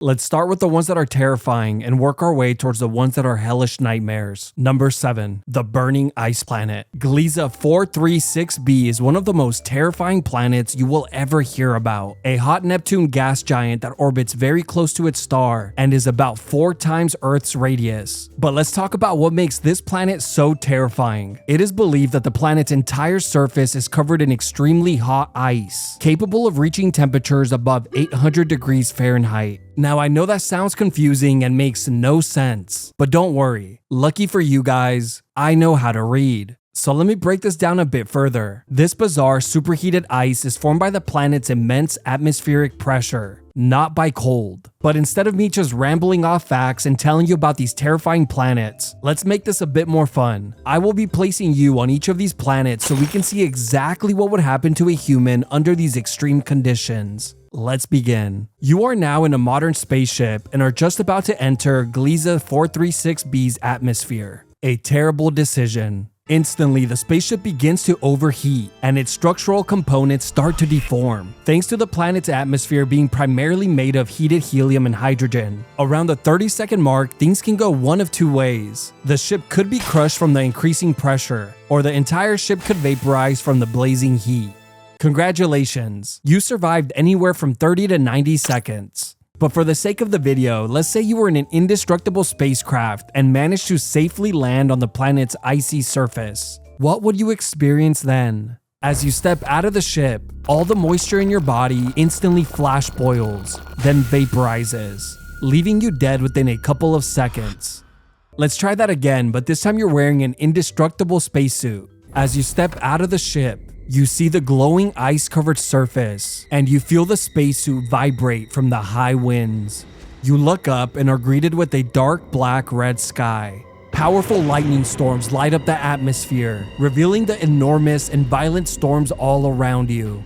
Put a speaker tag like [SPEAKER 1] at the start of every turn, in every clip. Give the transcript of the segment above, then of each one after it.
[SPEAKER 1] Let's start with the ones that are terrifying and work our way towards the ones that are hellish nightmares. Number 7. The burning ice planet. Gliese 436b is one of the most terrifying planets you will ever hear about. A hot Neptune gas giant that orbits very close to its star and is about 4 times Earth's radius. But let's talk about what makes this planet so terrifying. It is believed that the planet's entire surface is covered in extremely hot ice, capable of reaching temperatures above 800 degrees Fahrenheit. Now, I know that sounds confusing and makes no sense, but don't worry. Lucky for you guys, I know how to read. So let me break this down a bit further. This bizarre superheated ice is formed by the planet's immense atmospheric pressure, not by cold. But instead of me just rambling off facts and telling you about these terrifying planets, let's make this a bit more fun. I will be placing you on each of these planets so we can see exactly what would happen to a human under these extreme conditions. Let's begin. You are now in a modern spaceship and are just about to enter Gliese 436b's atmosphere. A terrible decision. Instantly, the spaceship begins to overheat and its structural components start to deform, thanks to the planet's atmosphere being primarily made of heated helium and hydrogen. Around the 30-second mark, things can go one of two ways. The ship could be crushed from the increasing pressure, or the entire ship could vaporize from the blazing heat. Congratulations, you survived anywhere from 30 to 90 seconds. But for the sake of the video, let's say you were in an indestructible spacecraft and managed to safely land on the planet's icy surface. What would you experience then? As you step out of the ship, all the moisture in your body instantly flash boils, then vaporizes, leaving you dead within a couple of seconds. Let's try that again, but this time you're wearing an indestructible spacesuit. As you step out of the ship, you see the glowing ice-covered surface, and you feel the spacesuit vibrate from the high winds. You look up and are greeted with a dark black-red sky. Powerful lightning storms light up the atmosphere, revealing the enormous and violent storms all around you.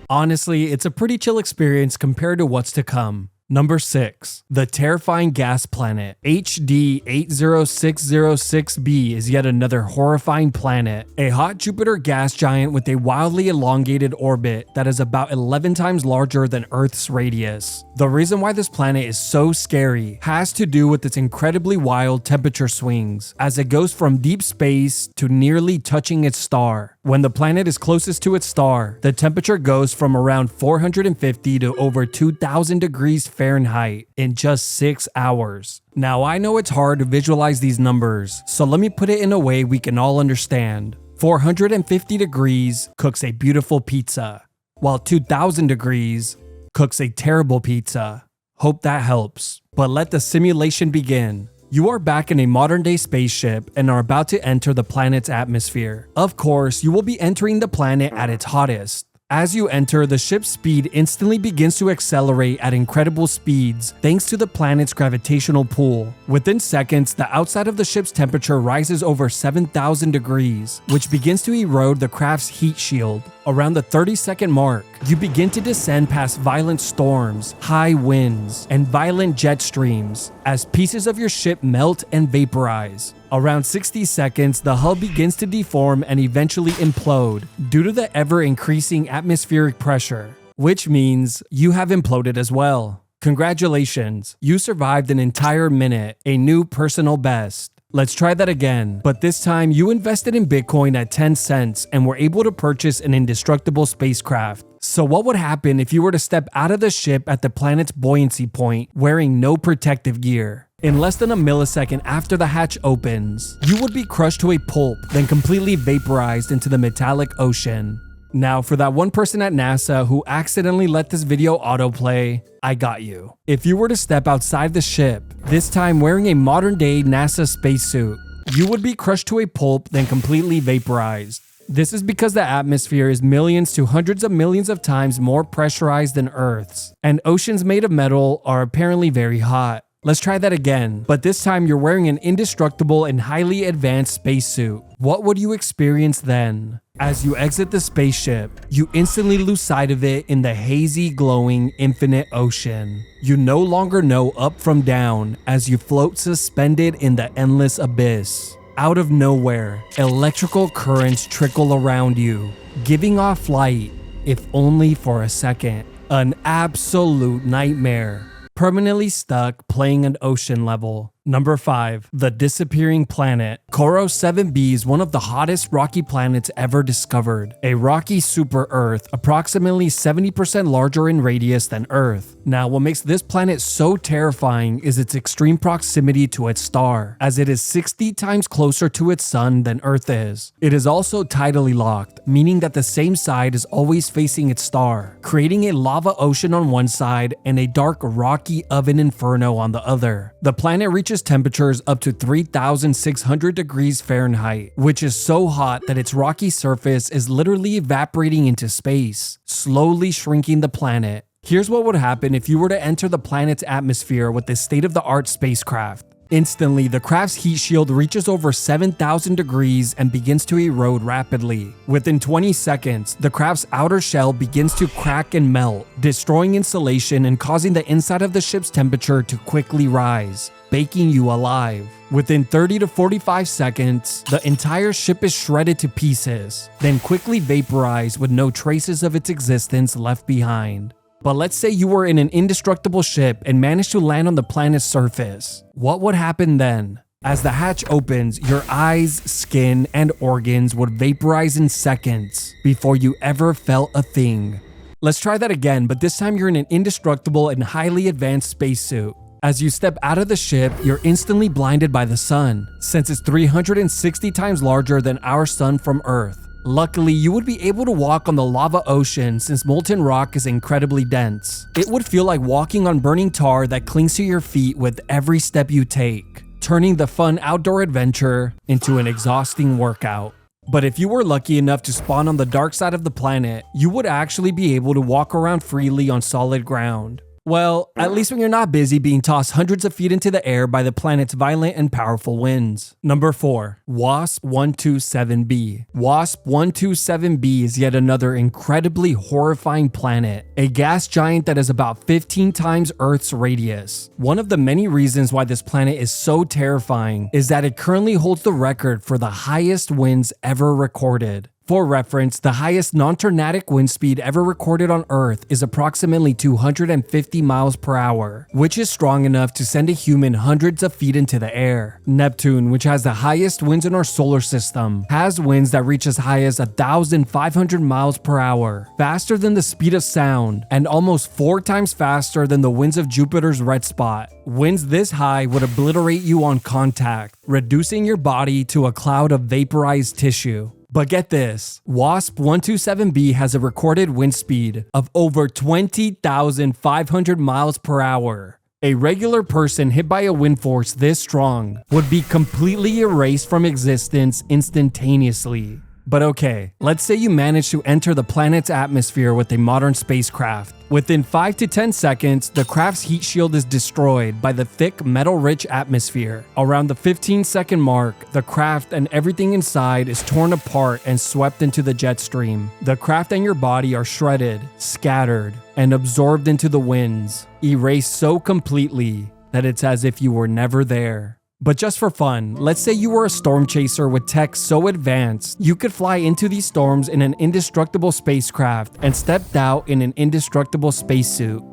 [SPEAKER 1] Honestly, it's a pretty chill experience compared to what's to come. Number 6. The terrifying gas planet. HD 80606b is yet another horrifying planet. A hot Jupiter gas giant with a wildly elongated orbit that is about 11 times larger than Earth's radius. The reason why this planet is so scary has to do with its incredibly wild temperature swings, as it goes from deep space to nearly touching its star. When the planet is closest to its star, the temperature goes from around 450 to over 2000 degrees Fahrenheit in just 6 hours. Now, I know it's hard to visualize these numbers, so let me put it in a way we can all understand. 450 degrees cooks a beautiful pizza, while 2000 degrees cooks a terrible pizza. Hope that helps. But let the simulation begin. You are back in a modern-day spaceship and are about to enter the planet's atmosphere. Of course, you will be entering the planet at its hottest. As you enter, the ship's speed instantly begins to accelerate at incredible speeds thanks to the planet's gravitational pull. Within seconds, the outside of the ship's temperature rises over 7,000 degrees, which begins to erode the craft's heat shield. Around the 30-second mark, you begin to descend past violent storms, high winds, and violent jet streams as pieces of your ship melt and vaporize. Around 60 seconds, the hull begins to deform and eventually implode due to the ever-increasing atmospheric pressure, which means you have imploded as well. Congratulations, you survived an entire minute, a new personal best. Let's try that again, but this time you invested in Bitcoin at 10 cents and were able to purchase an indestructible spacecraft. So what would happen if you were to step out of the ship at the planet's buoyancy point wearing no protective gear? In less than a millisecond after the hatch opens, you would be crushed to a pulp, then completely vaporized into the metallic ocean. Now, for that one person at NASA who accidentally let this video autoplay, I got you. If you were to step outside the ship, this time wearing a modern-day NASA spacesuit, you would be crushed to a pulp, then completely vaporized. This is because the atmosphere is millions to hundreds of millions of times more pressurized than Earth's, and oceans made of metal are apparently very hot. Let's try that again, but this time you're wearing an indestructible and highly advanced spacesuit. What would you experience then? As you exit the spaceship, you instantly lose sight of it in the hazy, glowing, infinite ocean. You no longer know up from down as you float suspended in the endless abyss. Out of nowhere, electrical currents trickle around you, giving off light, if only for a second. An absolute nightmare. permanently stuck, playing an ocean level. Number 5. The disappearing planet. Koros 7b is one of the hottest rocky planets ever discovered. A rocky super-Earth, approximately 70% larger in radius than Earth. Now, what makes this planet so terrifying is its extreme proximity to its star, as it is 60 times closer to its sun than Earth is. It is also tidally locked, meaning that the same side is always facing its star, creating a lava ocean on one side and a dark rocky oven inferno on the other. The planet reaches temperatures up to 3,600 degrees Fahrenheit, which is so hot that its rocky surface is literally evaporating into space, slowly shrinking the planet. Here's what would happen if you were to enter the planet's atmosphere with this state-of-the-art spacecraft. Instantly, the craft's heat shield reaches over 7,000 degrees and begins to erode rapidly. Within 20 seconds, the craft's outer shell begins to crack and melt, destroying insulation and causing the inside of the ship's temperature to quickly rise, baking you alive. Within 30 to 45 seconds, the entire ship is shredded to pieces, then quickly vaporized with no traces of its existence left behind. But let's say you were in an indestructible ship and managed to land on the planet's surface. What would happen then? As the hatch opens, your eyes, skin, and organs would vaporize in seconds before you ever felt a thing. Let's try that again, but this time you're in an indestructible and highly advanced spacesuit. As you step out of the ship, you're instantly blinded by the sun, since it's 360 times larger than our sun from Earth. Luckily, you would be able to walk on the lava ocean since molten rock is incredibly dense. It would feel like walking on burning tar that clings to your feet with every step you take, turning the fun outdoor adventure into an exhausting workout. But if you were lucky enough to spawn on the dark side of the planet, you would actually be able to walk around freely on solid ground. Well, at least when you're not busy being tossed hundreds of feet into the air by the planet's violent and powerful winds. Number 4. WASP 127b. WASP 127b is yet another incredibly horrifying planet, a gas giant that is about 15 times Earth's radius. One of the many reasons why this planet is so terrifying is that it currently holds the record for the highest winds ever recorded. For reference, the highest non-tornadic wind speed ever recorded on Earth is approximately 250 miles per hour, which is strong enough to send a human hundreds of feet into the air. Neptune, which has the highest winds in our solar system, has winds that reach as high as 1,500 miles per hour, faster than the speed of sound, and almost 4 times faster than the winds of Jupiter's red spot. Winds this high would obliterate you on contact, reducing your body to a cloud of vaporized tissue. But get this, WASP 127b has a recorded wind speed of over 20,500 miles per hour. A regular person hit by a wind force this strong would be completely erased from existence instantaneously. But okay, let's say you manage to enter the planet's atmosphere with a modern spacecraft. Within 5 to 10 seconds, the craft's heat shield is destroyed by the thick metal-rich atmosphere. Around the 15-second mark, the craft and everything inside is torn apart and swept into the jet stream. The craft and your body are shredded, scattered, and absorbed into the winds, erased so completely that it's as if you were never there. But just for fun, let's say you were a storm chaser with tech so advanced, you could fly into these storms in an indestructible spacecraft and stepped out in an indestructible spacesuit.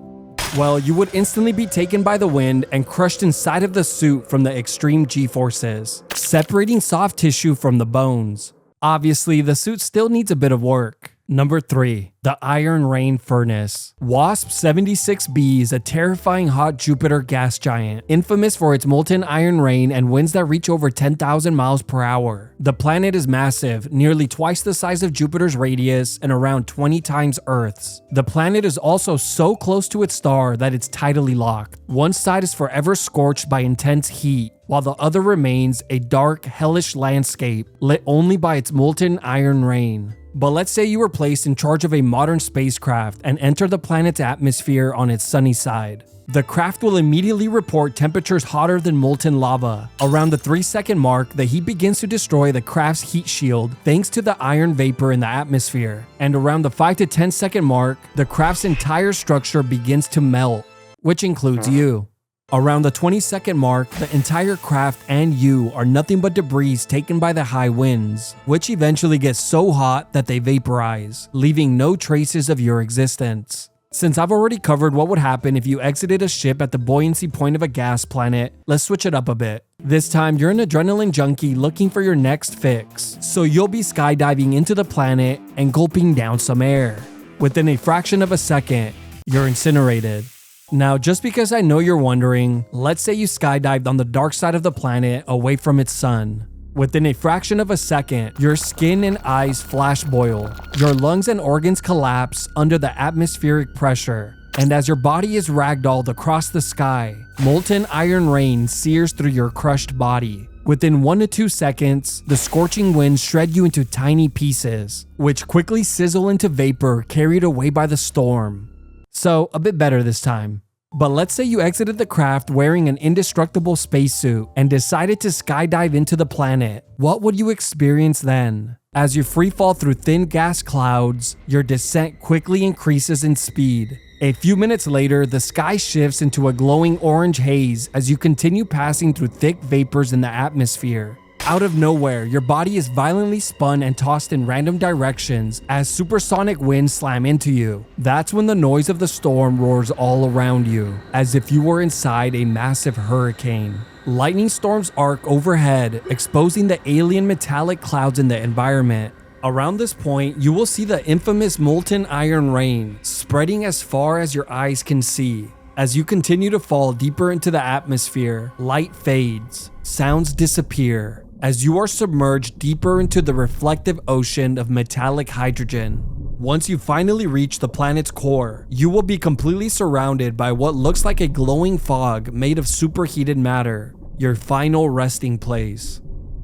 [SPEAKER 1] Well, you would instantly be taken by the wind and crushed inside of the suit from the extreme G-forces, separating soft tissue from the bones. Obviously, the suit still needs a bit of work. Number 3. The Iron Rain Furnace. WASP 76b is a terrifying hot Jupiter gas giant, infamous for its molten iron rain and winds that reach over 10,000 miles per hour. The planet is massive, nearly twice the size of Jupiter's radius and around 20 times Earth's. The planet is also so close to its star that it's tidally locked. One side is forever scorched by intense heat, while the other remains a dark, hellish landscape lit only by its molten iron rain. But let's say you were placed in charge of a modern spacecraft and enter the planet's atmosphere on its sunny side. The craft will immediately report temperatures hotter than molten lava. Around the 3-second mark, the heat begins to destroy the craft's heat shield thanks to the iron vapor in the atmosphere. And around the 5 to 10 second mark, the craft's entire structure begins to melt, which includes you. Around the 20-second mark, the entire craft and you are nothing but debris taken by the high winds, which eventually get so hot that they vaporize, leaving no traces of your existence. Since I've already covered what would happen if you exited a ship at the buoyancy point of a gas planet, let's switch it up a bit. This time, you're an adrenaline junkie looking for your next fix, so you'll be skydiving into the planet and gulping down some air. Within a fraction of a second, you're incinerated. Now, just because I know you're wondering, let's say you skydived on the dark side of the planet away from its sun. Within a fraction of a second, your skin and eyes flash boil, your lungs and organs collapse under the atmospheric pressure, and as your body is ragdolled across the sky, molten iron rain sears through your crushed body. Within 1 to 2 seconds, the scorching winds shred you into tiny pieces, which quickly sizzle into vapor carried away by the storm. So, a bit better this time. But let's say you exited the craft wearing an indestructible spacesuit and decided to skydive into the planet. What would you experience then? As you freefall through thin gas clouds, your descent quickly increases in speed. A few minutes later, the sky shifts into a glowing orange haze as you continue passing through thick vapors in the atmosphere. Out of nowhere, your body is violently spun and tossed in random directions as supersonic winds slam into you. That's when the noise of the storm roars all around you, as if you were inside a massive hurricane. Lightning storms arc overhead, exposing the alien metallic clouds in the environment. Around this point, you will see the infamous molten iron rain, spreading as far as your eyes can see. As you continue to fall deeper into the atmosphere, light fades, sounds disappear, as you are submerged deeper into the reflective ocean of metallic hydrogen. Once you finally reach the planet's core, you will be completely surrounded by what looks like a glowing fog made of superheated matter, your final resting place.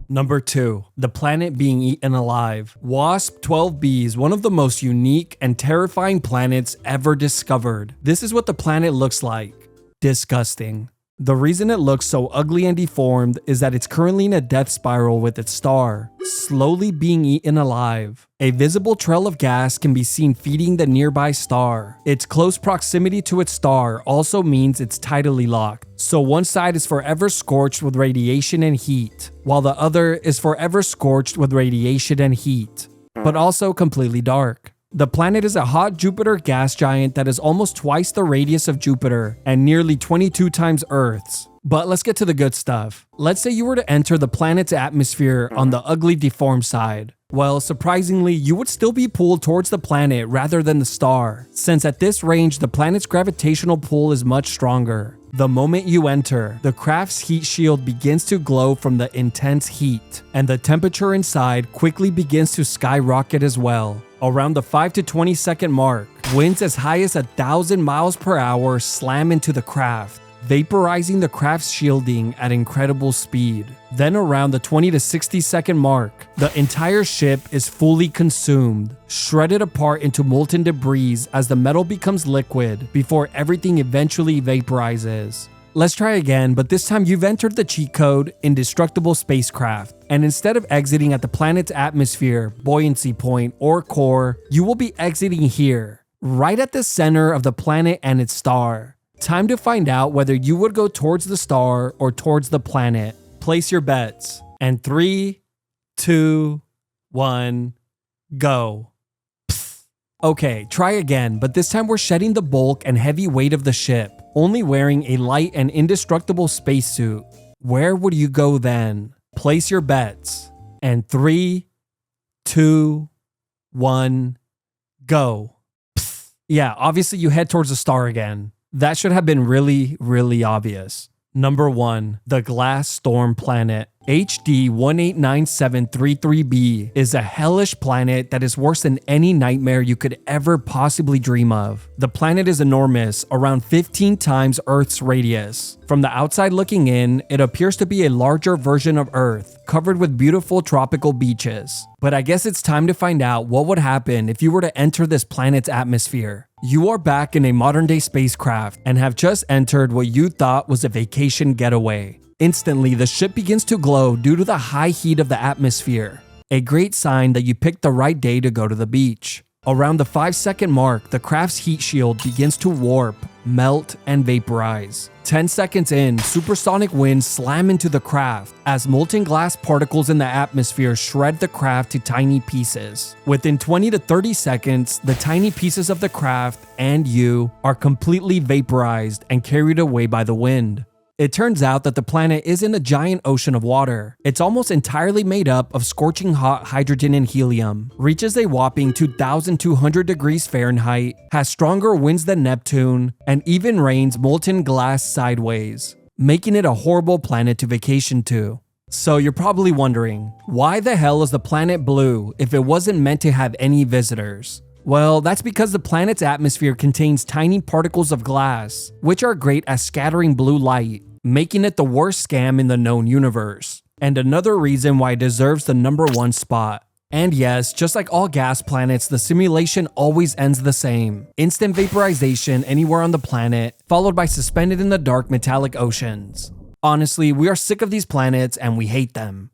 [SPEAKER 1] Number 2. The planet being eaten alive. WASP-12b is one of the most unique and terrifying planets ever discovered. This is what the planet looks like. Disgusting. The reason it looks so ugly and deformed is that it's currently in a death spiral with its star, slowly being eaten alive. A visible trail of gas can be seen feeding the nearby star. Its close proximity to its star also means it's tidally locked, so one side is forever scorched with radiation and heat, while the other is forever scorched with radiation and heat, but also completely dark. The planet is a hot Jupiter gas giant that is almost twice the radius of Jupiter and nearly 22 times Earth's. But let's get to the good stuff. Let's say you were to enter the planet's atmosphere on the ugly deformed side. Well, surprisingly, you would still be pulled towards the planet rather than the star, since at this range the planet's gravitational pull is much stronger. The moment you enter, the craft's heat shield begins to glow from the intense heat, and the temperature inside quickly begins to skyrocket as well. Around the 5 to 20 second mark, winds as high as 1,000 miles per hour slam into the craft, vaporizing the craft's shielding at incredible speed. Then around the 20 to 60 second mark, the entire ship is fully consumed, shredded apart into molten debris as the metal becomes liquid before everything eventually vaporizes. Let's try again, but this time you've entered the cheat code Indestructible Spacecraft, and instead of exiting at the planet's atmosphere, buoyancy point, or core, you will be exiting here, right at the center of the planet and its star. Time to find out whether you would go towards the star or towards the planet. Place your bets. And 3, 2, 1, go. Pfft. Okay, try again, but this time we're shedding the bulk and heavy weight of the ship, only wearing a light and indestructible spacesuit. Where would you go then? Place your bets. And 3, 2, 1, go. Pfft. Yeah, obviously you head towards the star again. That should have been really obvious. Number 1. The Glass Storm Planet. HD 189733b is a hellish planet that is worse than any nightmare you could ever possibly dream of. The planet is enormous, around 15 times Earth's radius. From the outside looking in, it appears to be a larger version of Earth, covered with beautiful tropical beaches. But I guess it's time to find out what would happen if you were to enter this planet's atmosphere. You are back in a modern-day spacecraft and have just entered what you thought was a vacation getaway. Instantly, the ship begins to glow due to the high heat of the atmosphere, a great sign that you picked the right day to go to the beach. Around the 5-second mark, the craft's heat shield begins to warp, melt, and vaporize. 10 seconds in, supersonic winds slam into the craft as molten glass particles in the atmosphere shred the craft to tiny pieces. Within 20 to 30 seconds, the tiny pieces of the craft and you are completely vaporized and carried away by the wind. It turns out that the planet isn't a giant ocean of water. It's almost entirely made up of scorching hot hydrogen and helium, reaches a whopping 2,200 degrees Fahrenheit, has stronger winds than Neptune, and even rains molten glass sideways, making it a horrible planet to vacation to. So you're probably wondering, why the hell is the planet blue if it wasn't meant to have any visitors? Well, that's because the planet's atmosphere contains tiny particles of glass, which are great at scattering blue light, making it the worst scam in the known universe. And another reason why it deserves the #1 spot. And yes, just like all gas planets, the simulation always ends the same. Instant vaporization anywhere on the planet, followed by suspended in the dark metallic oceans. Honestly, we are sick of these planets and we hate them.